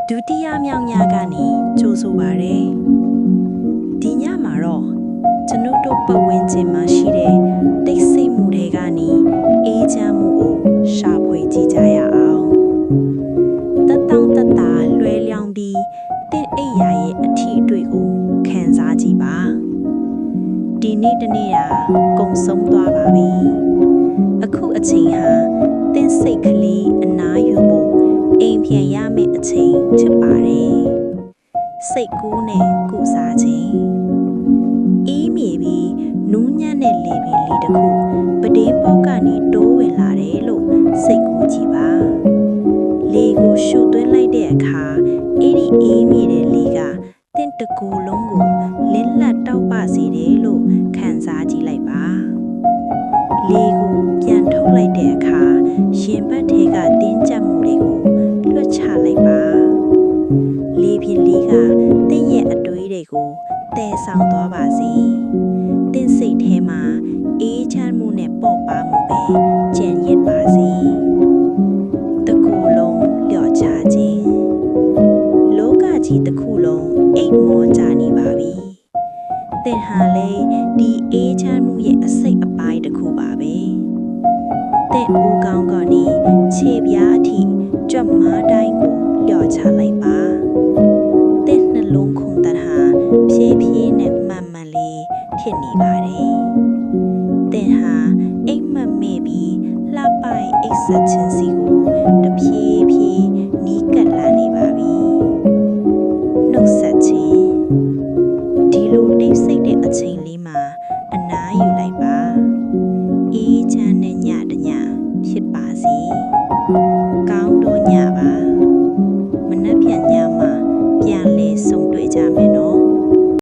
ဒုတိယမြောက်ညကနေကြိုဆိုပါရယ်ဒီညမှာတော့ကျွန်ုပ်တို့ပတ်ဝန်းကျင်မှာရှိတဲ့တိတ်ဆိတ်မှုတွေကနေအေးချမ်းမှုကိုရှာဖွေကြည့်ကြရအောင်တက်တောင့်တက်တာလွဲလျောင်းပြီးတင့်အိပ်ရာရဲ့အထီးအတွေ့ကိုခံစားကြည့်ပါဒီနေ့တနေ့တာကုံဆုံးသွားပါပြီအခုအချိန်ဟာတင့်စိတ်ကလေးအနားယူဖို့အိမ်ပြန်ရမယ့်အချိန်ဖြစ်ပါတယ်စိတ်ကူးနဲ့ကုစားခြင်းအေးမြေပြီးနူးညံ့တဲ့လေပင်လေးတစ်ခုပတင်းပေါက်ကနေတိုးဝင်လာတယ်လို့စိတ်ကူးကြည့်ပါလေကိုရှူသွင်းလိုက်တဲ့အခါအဲ့ဒီအေးမြေတဲ့လေကတင့်တကူလုံးကိုလင်းလက်တောက်ပစေတယ်လို့ခံစားကြည့်လိုက်ပါလေကိုပြန်ထုတ်လိုက်တဲ့အခါရင်ဘတ်ထဲကတင်းကျပ်မှုတွေကိုလွှတ်ချလိုက်ပါလေပြင်းလေးကတင့်ရဲ့အတွေးတွေကိုတည်ဆောင်သွားပါစေတင့်စိတ်ထဲမှာအေးချမ်းမှုနဲ့ပေါ့ပါမှုပဲကြံ့ရစ်ပါစေတကူလုံးလျော့ချခြင်းလောကကြီးတစ်ခုလုံးအိမ်မောကြနေပါပြီသင်ဟာလေဒီအေး